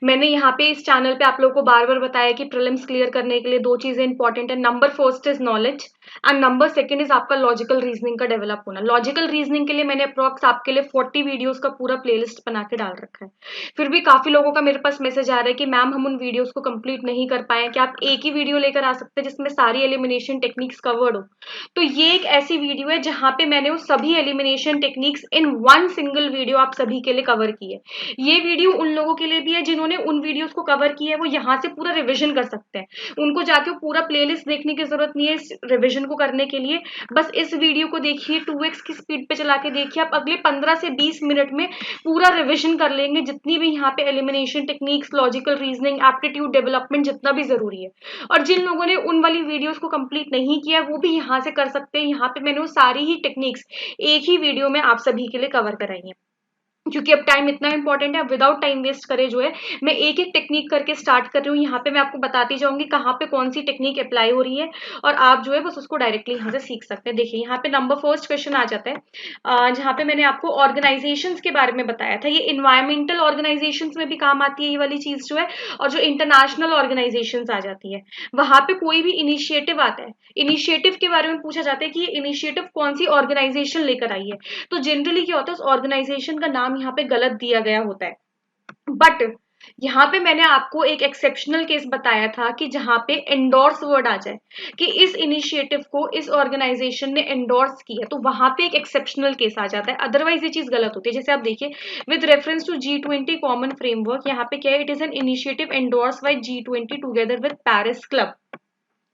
मैंने यहाँ पे इस चैनल पे आप लोगों को बार-बार बताया कि प्रीलिम्स क्लियर करने के लिए 2 चीज़ें इंपॉर्टेंट है। Number first is knowledge and number second is आपका लॉजिकल रीजनिंग का डेवलप होना। लॉजिकल रीजनिंग के लिए मैंने अप्रॉक्स आपके लिए 40 वीडियोज़ का पूरा प्लेलिस्ट बना के डाल रखा है। फिर भी काफ़ी लोगों का मेरे पास मैसेज आ रहा है कि मैम हम उन वीडियोज़ को कंप्लीट नहीं कर पाए हैं, क्या आप एक ही वीडियो लेकर आ सकते हैं जिसमें सारी एलिमिनेशन टेक्निक्स कवर्ड हो? तो ये एक ऐसी वीडियो है जहाँ पे मैंने वो सभी elimination techniques in one single video आप सभी के लिए कवर की है। ये वीडियो उन लोगों के लिए भी है जिन्होंने उन वीडियोस को कवर किया है, वो यहाँ से पूरा रिवीजन कर सकते हैं। उनको जाके पूरा प्लेलिस्ट देखने की जरूरत नहीं है इस रिवीजन को करने के लिए। बस इस वीडियो को देखिए, 2x की स्पीड पे चला के देखिए, आप अगले 15 से 20 मिनट में पूरा रिवीजन कर लेंगे, जितनी भी यहाँ पे elimination techniques, logical reasoning, aptitude development जितना भी जरूरी है। और जिन लोगों ने उन वाली वीडियोस को कंप्लीट नहीं किया वो भी यहाँ से कर सकते हैं। यहाँ पे मैंने वो सारी ही टेक्निक्स एक ही वीडियो में आप सभी के लिए कवर कराई है, क्योंकि अब टाइम इतना इंपॉर्टेंट है। विदाउट टाइम वेस्ट करे जो है मैं एक एक टेक्निक करके स्टार्ट कर रही हूँ। यहाँ पे मैं आपको बताती जाऊंगी कहाँ पे कौन सी टेक्निक अप्लाई हो रही है और आप जो है बस उसको डायरेक्टली यहाँ से सीख सकते हैं। देखिए यहाँ पे नंबर फर्स्ट क्वेश्चन आ जाता है, जहाँ पे मैंने आपको ऑर्गेनाइजेशंस के बारे में बताया था। ये इन्वायरमेंटल ऑर्गेनाइजेशंस में भी काम आती है ये वाली चीज जो है, और जो इंटरनेशनल ऑर्गेनाइजेशंस आ जाती है वहां पे कोई भी इनिशिएटिव आता है, इनिशिएटिव के बारे में पूछा जाता है कि ये इनिशिएटिव कौन सी ऑर्गेनाइजेशन लेकर आई है। तो जनरली क्या होता है, उस ऑर्गेनाइजेशन का नाम यहाँ पे गलत दिया गया होता है। बट यहाँ पे मैंने आपको एक एक्सेप्शनल केस बताया था कि जहां पे एंडोर्स वर्ड आ जाए कि इस इनिशिएटिव को इस ऑर्गेनाइजेशन ने एंडोर्स किया, तो वहां पे एक एक्सेप्शनल केस आ जाता है। अदरवाइज ये चीज गलत होती है। जैसे आप देखिए, with reference to G20 common framework, यहाँ पे क्या है, it is an initiative endorse by G20 together with Paris club.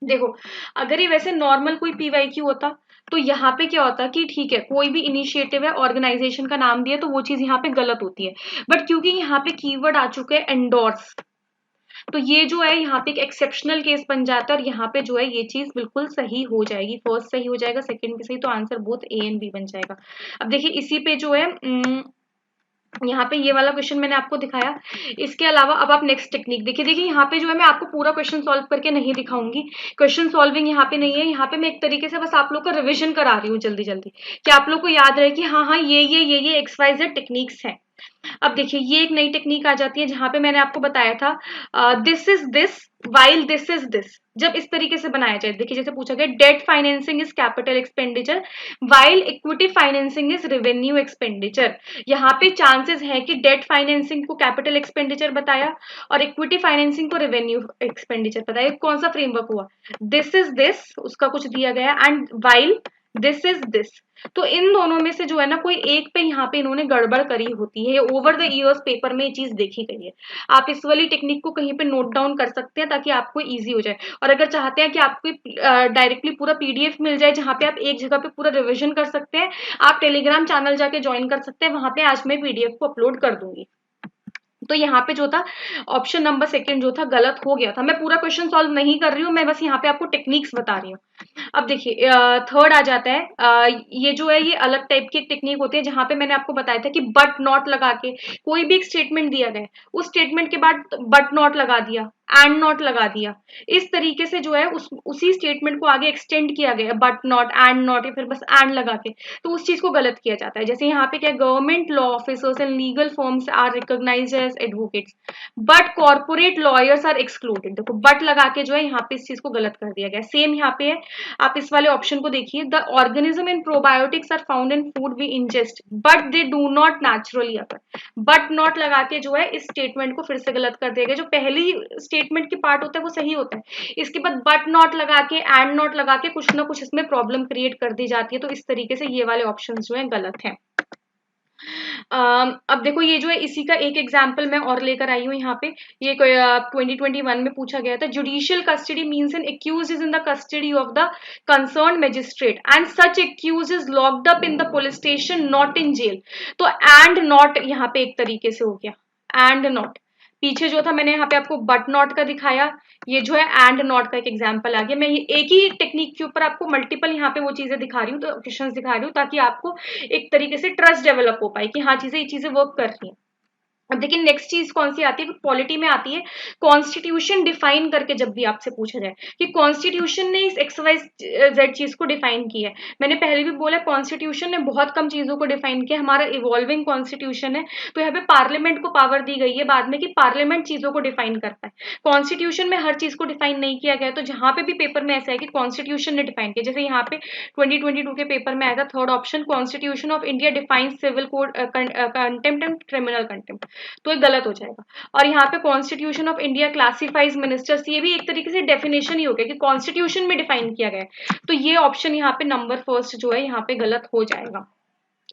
देखो, अगर ये वैसे नॉर्मल कोई पीवाईक्यू होता तो यहाँ पे क्या होता कि ठीक है, कोई भी इनिशिएटिव है, ऑर्गेनाइजेशन का नाम दिया, तो वो चीज यहाँ पे गलत होती है। बट क्योंकि यहाँ पे कीवर्ड आ चुके हैं एंडोर्स, तो ये जो है यहाँ पे एक एक्सेप्शनल केस बन जाता है और यहाँ पे जो है ये चीज बिल्कुल सही हो जाएगी। फर्स्ट सही हो जाएगा, सेकंड भी सही, तो answer both A and B बन जाएगा। अब देखिए इसी पे जो है यहाँ पे ये वाला क्वेश्चन मैंने आपको दिखाया। इसके अलावा अब आप नेक्स्ट टेक्निक देखिए। देखिए यहाँ पे जो है मैं आपको पूरा क्वेश्चन सॉल्व करके नहीं दिखाऊंगी, क्वेश्चन सॉल्विंग यहाँ पे नहीं है। यहाँ पे मैं एक तरीके से बस आप लोग का रिविजन करा रही हूँ जल्दी जल्दी, कि आप लोग को याद रहे कि हाँ हाँ ये XYZ टेक्निक्स हैं। अब देखिए ये एक नई टेक्निक आ जाती है जहां पे मैंने आपको बताया था this is this while this is this. जब इस तरीके से बनाया जाए, देखिए जैसे पूछा गया debt financing is capital expenditure while equity financing is revenue expenditure. यहाँ पे चांसेस है कि डेट फाइनेंसिंग को कैपिटल एक्सपेंडिचर बताया और इक्विटी फाइनेंसिंग को रेवेन्यू एक्सपेंडिचर बताया। कौन सा फ्रेमवर्क हुआ, दिस इज दिस उसका कुछ दिया गया and while this is this. तो इन दोनों में से जो है ना कोई एक पे यहाँ पे इन्होंने गड़बड़ करी होती है। ओवर द इयर्स पेपर में ये चीज देखी गई है। आप इस वाली टेक्निक को कहीं पे नोट डाउन कर सकते हैं ताकि आपको इजी हो जाए। और अगर चाहते हैं कि आपको डायरेक्टली पूरा पीडीएफ मिल जाए जहाँ पे आप एक जगह पे पूरा रिविजन कर सकते हैं, आप टेलीग्राम चैनल जाके ज्वाइन कर सकते हैं। वहां पे आज मैं पीडीएफ को अपलोड कर दूंगी। तो यहाँ पे जो था ऑप्शन नंबर सेकंड जो था गलत हो गया था। मैं पूरा क्वेश्चन सॉल्व नहीं कर रही हूँ, मैं बस यहाँ पे आपको टेक्निक्स बता रही हूँ। अब देखिए थर्ड आ जाता है, ये जो है ये अलग टाइप की एक टेक्निक होती है जहां पे मैंने आपको बताया था कि बट नॉट लगा के कोई भी एक स्टेटमेंट दिया गया, उस स्टेटमेंट के बाद बट नॉट लगा दिया, एंड नॉट लगा दिया। इस तरीके से जो है उसी स्टेटमेंट को आगे एक्सटेंड किया गया, बट नॉट, एंड नॉट, या फिर बस एंड लगा के, तो उस चीज को गलत किया जाता है। जैसे यहाँ पे क्या, government law officers and legal firms are recognised as advocates but corporate lawyers are excluded. देखो बट लगा के जो है यहाँ पे इस चीज को गलत कर दिया गया। सेम यहाँ पे है, आप इस वाले ऑप्शन को देखिए, the organism in probiotics are found in food we ingest but they do not naturally occur. But not लगा के जो है इस स्टेटमेंट को फिर से गलत कर दिया गया। जो पहली स्टेटमेंट की पार्ट होता है वो सही होता है, इसके बाद बट नॉट लगा के, एंड नॉट लगा के कुछ ना कुछ इसमें प्रॉब्लम क्रिएट कर दी जाती है। तो इस तरीके से ये वाले ऑप्शन जो है गलत है। अब देखो ये जो है इसी का एक एग्जाम्पल मैं और लेकर आई हूँ यहाँ पे। ये 2021 में पूछा गया था, judicial custody means an accused is in the custody of the concerned magistrate and such accused is locked up in the police station not in jail. तो एंड नॉट यहाँ पे एक तरीके से हो गया, एंड नॉट। पीछे जो था मैंने यहाँ पे आपको बट नॉट का दिखाया, ये जो है एंड नॉट का एक एग्जाम्पल आ गया। मैं ये एक ही टेक्निक के ऊपर आपको मल्टीपल यहाँ पे वो चीजें दिखा रही हूँ, तो क्वेश्चंस दिखा रही हूँ ताकि आपको एक तरीके से ट्रस्ट डेवलप हो पाए कि हाँ ये चीजें वर्क कर रही हैं। अब देखिए नेक्स्ट चीज कौन सी आती है, पॉलिटी में आती है कॉन्स्टिट्यूशन डिफाइन करके। जब भी आपसे पूछा जाए कि कॉन्स्टिट्यूशन ने इस एक्स वाई जेड चीज को डिफाइन किया है, मैंने पहले भी बोला कॉन्स्टिट्यूशन ने बहुत कम चीजों को डिफाइन किया, हमारा इवॉल्विंग कॉन्स्टिट्यूशन है। तो यहाँ पे पार्लियामेंट को पावर दी गई है बाद में कि पार्लियामेंट चीजों को डिफाइन करता है, कॉन्स्टिट्यूशन में हर चीज को डिफाइन नहीं किया गया। तो जहां पे भी पेपर में ऐसा है कि कॉन्स्टिट्यूशन ने डिफाइन किया, जैसे यहाँ पे 2022 के पेपर में आया था third option, constitution of India defines civil code contempt and criminal contempt, तो ये गलत हो जाएगा। और यहाँ पे constitution of India classifies ministers, ये भी एक तरीके से डेफिनेशन ही हो गया कि कॉन्स्टिट्यूशन में डिफाइन किया गया है। तो ये ऑप्शन यहाँ पे नंबर फर्स्ट जो है यहाँ पे गलत हो जाएगा।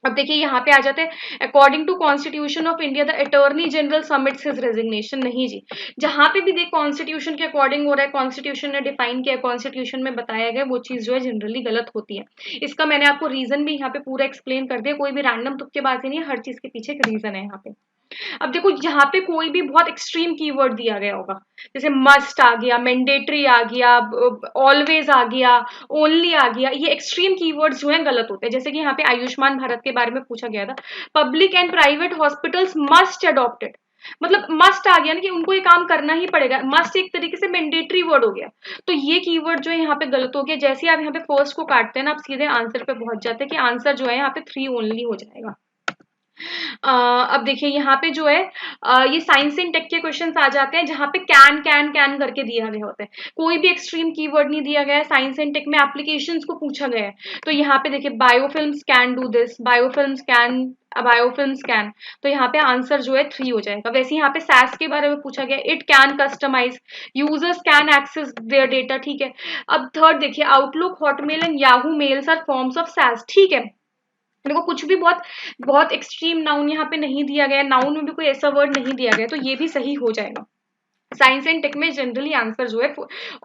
अब देखिए यहाँ पे आ जाते हैं according to constitution of India the attorney general submits his resignation. नहीं जी, जहां पे भी देख कॉन्स्टिट्यूशन के अकॉर्डिंग हो रहा है, कॉन्स्टिट्यूशन ने डिफाइन किया, कॉन्स्टिट्यूशन में बताया गया, वो चीज जो है जनरली गलत होती है। इसका मैंने आपको रीजन भी यहाँ पे पूरा एक्सप्लेन कर दिया, कोई भी रैंडम तुक्केबाजी नहीं है, हर चीज के पीछे एक रीजन है यहाँ पे। अब देखो यहाँ पे कोई भी बहुत एक्सट्रीम कीवर्ड दिया गया होगा, जैसे मस्ट आ गया, मैंडेटरी आ गया, ऑलवेज आ गया, ओनली आ गया, ये एक्सट्रीम कीवर्ड्स जो है गलत होते हैं। जैसे कि यहाँ पे आयुष्मान भारत के बारे में पूछा गया था, public and private hospitals must adopted, मतलब मस्ट आ गया ना कि उनको ये काम करना ही पड़ेगा, मस्ट एक तरीके से मैंडेटरी वर्ड हो गया। तो ये कीवर्ड जो है यहाँ पे गलत हो गया। जैसे आप यहाँ पे फर्स्ट को काटते हैं ना, आप सीधे आंसर पे पहुंच जाते हैं कि आंसर जो है यहाँ पे 3 ओनली हो जाएगा। अब देखिए यहाँ पे जो है ये साइंस एंड टेक के क्वेश्चंस आ जाते हैं जहाँ पे कैन कैन कैन करके दिया गया होता है, कोई भी एक्सट्रीम कीवर्ड नहीं दिया गया है। साइंस एंड टेक में एप्लीकेशंस को पूछा गया है, तो यहाँ पे देखिए biofilms can do this, biofilms can, तो यहाँ पे आंसर जो है 3 हो जाएगा। वैसे यहाँ पे सैस के बारे में पूछा गया, it can customise, users can access their data, ठीक है। अब थर्ड देखिए Outlook, Hotmail and Yahoo mails are forms of SaaS, ठीक है। देखो कुछ भी बहुत बहुत एक्सट्रीम नाउन यहाँ पे नहीं दिया गया, नाउन में भी कोई ऐसा वर्ड नहीं दिया गया, तो ये भी सही हो जाएगा। साइंस एंड टेक में जनरली आंसर जो है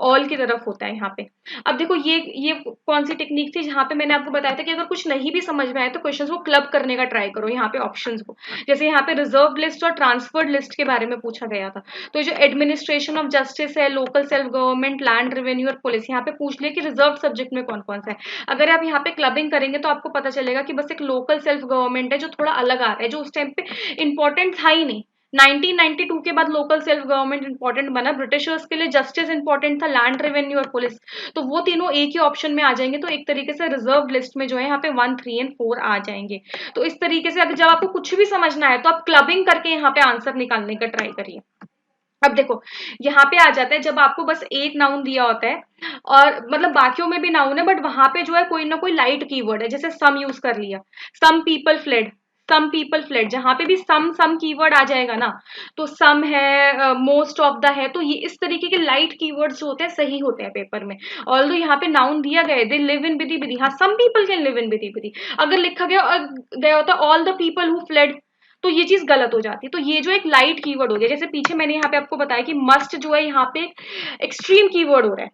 ऑल की तरफ होता है यहाँ पे। अब देखो ये कौन सी टेक्निक थी जहाँ पे मैंने आपको बताया था कि अगर कुछ नहीं भी समझ में आए तो क्वेश्चंस को क्लब करने का ट्राई करो यहाँ पे ऑप्शंस को। जैसे यहाँ पे रिजर्व लिस्ट और ट्रांसफर्ड लिस्ट के बारे में पूछा गया था, तो जो एडमिनिस्ट्रेशन ऑफ जस्टिस है, local self government, land revenue और पुलिस, यहाँ पे पूछ लिया कि रिजर्व सब्जेक्ट में कौन कौन सा है। अगर आप यहाँ पे क्लबिंग करेंगे तो आपको पता चलेगा कि बस एक लोकल सेल्फ गवर्नमेंट है जो थोड़ा अलग आ रहा है, जो उस टाइम पे इंपॉर्टेंट था ही नहीं। 1992 के बाद लोकल सेल्फ गवर्नमेंट इंपॉर्टेंट बना, ब्रिटिशर्स के लिए जस्टिस इंपॉर्टेंट था, लैंड रेवेन्यू और पुलिस, तो वो तीनों एक ही ऑप्शन में आ जाएंगे। तो एक तरीके से रिजर्व लिस्ट में जो है यहाँ पे 1, 3 एंड 4 आ जाएंगे। तो इस तरीके से अगर जब आपको कुछ भी समझना है तो आप क्लबिंग करके यहाँ पे आंसर निकालने का ट्राई करिए। अब देखो यहाँ पे आ जाता है जब आपको बस एक नाउन दिया होता है और मतलब बाकियों में भी नाउन है, बट वहां पे जो है कोई ना कोई लाइट कीवर्ड है, जैसे सम यूज कर लिया, some people fled, some people fled, जहां पे भी सम कीवर्ड आ जाएगा ना, तो सम है, मोस्ट ऑफ द है, तो ये इस तरीके के लाइट कीवर्ड्स जो होते हैं सही होते हैं पेपर में। ऑल्दो यहाँ पे नाउन दिया गया है they live in Bidi Bidi, हाँ some people can live in Bidi Bidi, अगर लिखा गया होता all the people who fled, तो ये चीज गलत हो जाती है। तो ये जो एक लाइट कीवर्ड हो गया, जैसे पीछे मैंने यहाँ पे आपको बताया कि मस्ट जो है यहाँ पे एक्सट्रीम कीवर्ड हो रहा है,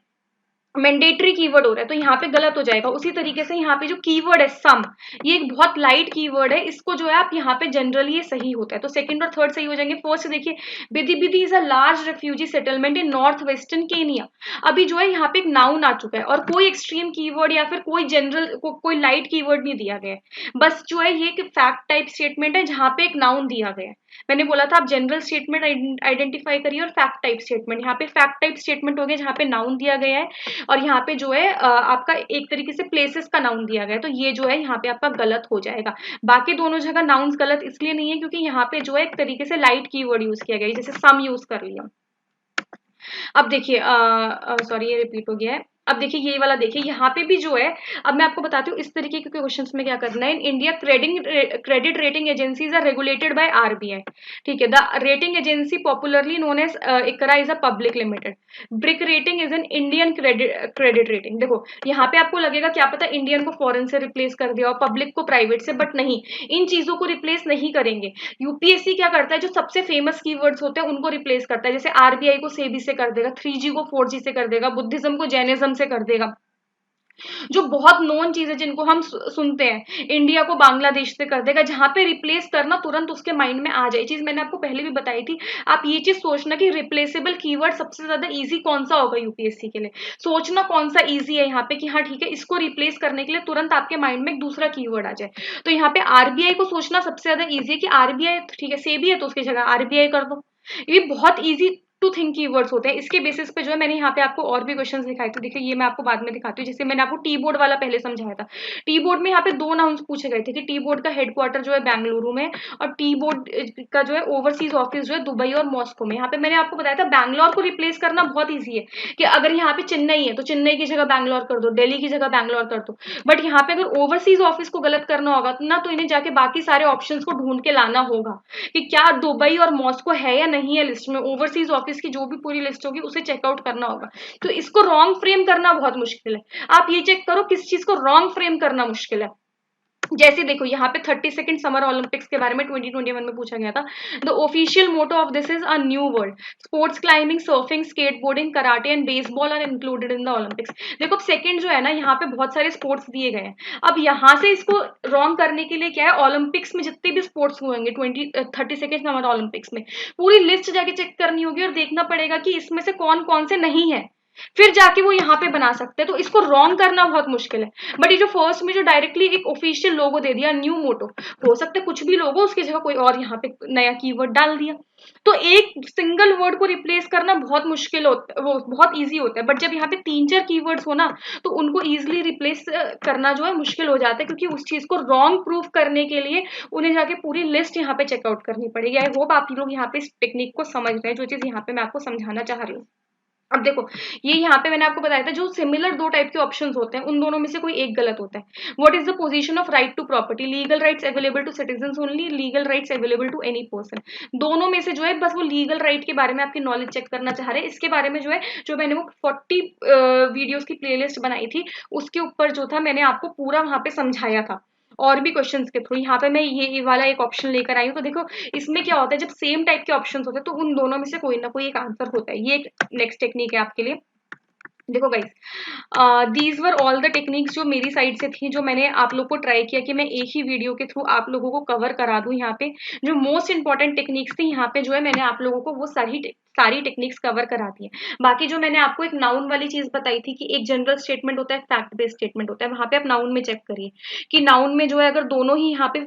मैंडेटरी कीवर्ड हो रहा है, तो यहाँ पे गलत हो जाएगा। उसी तरीके से यहाँ पे जो कीवर्ड है सम, ये एक बहुत लाइट कीवर्ड है, इसको जो है आप यहाँ पे जनरली ये सही होता है, तो सेकंड और थर्ड सही हो जाएंगे। फर्स्ट देखिए बिदी बिदी is a large refugee settlement in north western Kenya, अभी जो है यहाँ पे एक नाउन आ चुका है और कोई एक्सट्रीम कीवर्ड या फिर कोई जनरल कोई लाइट कीवर्ड नहीं दिया गया है, बस जो है ये एक फैक्ट टाइप स्टेटमेंट है जहाँ पे एक नाउन दिया गया है। मैंने बोला था आप जनरल स्टेटमेंट आइडेंटिफाई करिए और फैक्ट टाइप स्टेटमेंट, यहाँ पे फैक्ट टाइप स्टेटमेंट हो गया जहाँ पे नाउन दिया गया है और यहाँ पे जो है आपका एक तरीके से प्लेसेस का नाउन दिया गया है, तो ये जो है यहाँ पे आपका गलत हो जाएगा। बाकी दोनों जगह नाउन्स गलत इसलिए नहीं है क्योंकि यहाँ पे जो है एक तरीके से लाइट कीवर्ड यूज किया गया है, जैसे सम यूज कर लिया। अब देखिए सॉरी ये रिपीट हो गया है। अब देखिए ये वाला देखिए यहाँ पे भी जो है, अब मैं आपको बताती हूँ इस तरीके के क्वेश्चंस में क्या करना है। In India credit rating agencies are regulated by RBI, ठीक है। The rating agency popularly known as ICRA is a public limited. Brick rating is an Indian credit rating. देखो यहाँ पे आपको लगेगा क्या पता इंडियन को फॉरेन से रिप्लेस कर दिया और पब्लिक को प्राइवेट से, बट नहीं, इन चीजों को रिप्लेस नहीं करेंगे। यूपीएससी क्या करता है, जो सबसे फेमस कीवर्ड्स होते हैं उनको रिप्लेस करता है, जैसे आरबीआई को सेबी से कर देगा, 3G को 4G से कर देगा, बुद्धिज्म को जैनिज्म से कर देगा, जो बहुत नोन चीज है जिनको हम सुनते हैं, इंडिया को बांग्लादेश से कर देगा, जहां पे रिप्लेस करना तुरंत उसके माइंड में आ जाए। चीज मैंने आपको पहले भी बताई थी। आप ये चीज सोचना कि रिप्लेसेबल कीवर्ड सबसे ज्यादा इजी कौन सा होगा यूपीएससी के लिए। सोचना कौन सा इजी है यहाँ पे कि हाँ ठीक है, इसको रिप्लेस करने के लिए तुरंत आपके माइंड में एक दूसरा कीवर्ड आ जाए। तो यहाँ पे आरबीआई को सोचना सबसे ज्यादा इजी है कि आरबीआई ठीक है, सेबी है तो उसकी जगह आरबीआई कर दो। ये बहुत इजी टू थिंक कीवर्ड्स होते हैं। इसके बेसिस पे जो है मैंने यहाँ पे आपको और भी क्वेश्चंस दिखाए थे। देखिए ये मैं आपको बाद में दिखाती हूँ। जैसे मैंने आपको टी बोर्ड वाला पहले समझाया था। टी बोर्ड में यहाँ पे दो नाउन्स पूछे गए थे कि टी बोर्ड का हेडक्वार्टर जो है बेंगलुरु में, और टी बोर्ड का जो है ओवरसीज ऑफिस जो है दुबई और मॉस्को में। यहाँ पे मैंने आपको बताया था बैंगलोर को रिप्लेस करना बहुत ईजी है कि अगर यहाँ पे चेन्नई है तो चेन्नई की जगह बैंगलोर कर दो, दिल्ली की जगह बैंगलोर कर दो। बट यहाँ पे अगर ओवरसीज ऑफिस को गलत करना होगा ना, तो इन्हें जाके बाकी सारे ऑप्शंस को ढूंढ के लाना होगा कि क्या दुबई और मॉस्को है या नहीं है लिस्ट में। ओवरसीज ऑफिस की जो भी पूरी लिस्ट होगी उसे चेकआउट करना होगा। तो इसको रॉन्ग फ्रेम करना बहुत मुश्किल है। आप ये चेक करो किस चीज को रॉन्ग फ्रेम करना मुश्किल है। जैसे देखो यहाँ पे 32nd समर ओलंपिक्स के बारे में 2021 में पूछा गया था। The official motto of this is a new world, sports climbing, surfing, skateboarding, karate and baseball are included in the Olympics. देखो अब सेकंड जो है ना, यहाँ पे बहुत सारे स्पोर्ट्स दिए गए हैं। अब यहाँ से इसको रॉन्ग करने के लिए क्या है, ओलंपिक्स में जितने भी स्पोर्ट्स हुएंगे 32nd समर ओलंपिक्स में पूरी लिस्ट जाके चेक करनी होगी और देखना पड़ेगा कि इसमें से कौन कौन से नहीं है, फिर जाके वो यहाँ पे बना सकते हैं। तो इसको रॉन्ग करना बहुत मुश्किल है। बट ये जो फर्स्ट में जो डायरेक्टली एक ऑफिशियल लोगो दे दिया न्यू मोटो, हो सकता है कुछ भी लोगो उसकी जगह कोई और यहाँ पे नया कीवर्ड डाल दिया। तो एक सिंगल वर्ड को रिप्लेस करना बहुत मुश्किल होता है, वो बहुत इजी होता है। बट जब यहाँ पे 3-4 कीवर्ड्स हो ना, तो उनको इजिली रिप्लेस करना जो है मुश्किल हो जाता है, क्योंकि उस चीज को रॉन्ग प्रूफ करने के लिए उन्हें जाके पूरी लिस्ट यहाँ पे चेकआउट करनी पड़ेगी। आई होप आप लोग यहाँ पे इस टेक्निक को समझ रहे हैं, जो चीज यहाँ पे मैं आपको समझाना चाह रही हूँ। अब देखो ये यहाँ पे मैंने आपको बताया था, जो सिमिलर दो टाइप के ऑप्शंस होते हैं उन दोनों में से कोई एक गलत होता है। What is the position of right to property, legal rights available to citizens only, legal rights available to any person. दोनों में से जो है बस वो लीगल राइट के बारे में आपकी नॉलेज चेक करना चाह रहे हैं। इसके बारे में जो है, जो मैंने वो 40 वीडियोस की प्लेलिस्ट बनाई थी उसके ऊपर जो था मैंने आपको पूरा वहां पे समझाया था और भी क्वेश्चंस के थ्रू। यहाँ पे मैं ये वाला एक ऑप्शन लेकर आई हूँ। तो देखो इसमें क्या होता है, जब सेम टाइप के ऑप्शंस होते हैं तो उन दोनों में से कोई ना कोई एक आंसर होता है। ये एक नेक्स्ट टेक्निक है आपके लिए। देखो guys, these were all the techniques जो मेरी साइड से थी, जो मैंने आप लोग को ट्राई किया कि मैं एक ही वीडियो के थ्रू आप लोगों को कवर करा दूं। यहाँ पे जो मोस्ट इंपॉर्टेंट टेक्निक्स थी, यहाँ पे जो है मैंने आप लोगों को वो सारी टेक्निक्स कवर करा दी है। बाकी जो मैंने आपको एक नाउन वाली चीज बताई थी कि एक जनरल स्टेटमेंट होता है, फैक्ट बेस्ड स्टेटमेंट होता है, वहां पे आप नाउन में चेक करिए कि नाउन में जो है अगर दोनों ही यहाँ पे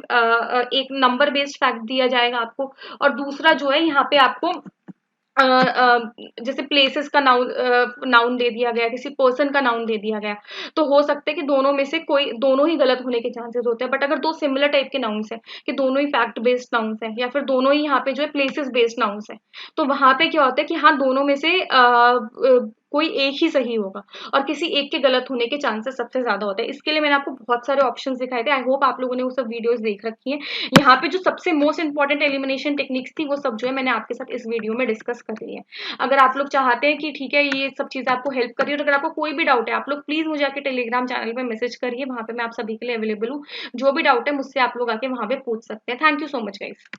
एक नंबर बेस्ड फैक्ट दिया जाएगा आपको, और दूसरा जो है यहाँ पे आपको जैसे प्लेसेस का नाउन दे दिया गया, किसी पर्सन का नाउन दे दिया गया, तो हो सकता है कि दोनों में से कोई, दोनों ही गलत होने के चांसेस होते हैं। बट अगर दो सिमिलर टाइप के नाउन्स हैं कि दोनों ही फैक्ट बेस्ड नाउन्स हैं या फिर दोनों ही यहाँ पे जो है प्लेसेस बेस्ड नाउन्स हैं, तो वहां पे क्या होता है कि हाँ दोनों में से कोई एक ही सही होगा और किसी एक के गलत होने के चांसेस सबसे ज्यादा होते हैं। इसके लिए मैंने आपको बहुत सारे ऑप्शंस दिखाए थे। आई होप आप लोगों ने वो सब वीडियोस देख रखी हैं। यहाँ पे जो सबसे मोस्ट इंपॉर्टेंट एलिमिनेशन टेक्निक्स थी वो सब जो है मैंने आपके साथ इस वीडियो में डिस्कस कर ली है। अगर आप लोग चाहते हैं कि ठीक है ये सब चीजें आपको हेल्प कर रही है, और अगर आपको कोई भी डाउट है आप लोग प्लीज मुझे आके टेलीग्राम चैनल पे मैसेज करिए, वहां पे मैं आप सभी के लिए अवेलेबल हूँ। जो भी डाउट है मुझसे आप लोग आके वहां पे पूछ सकते हैं। Thank you so much guys.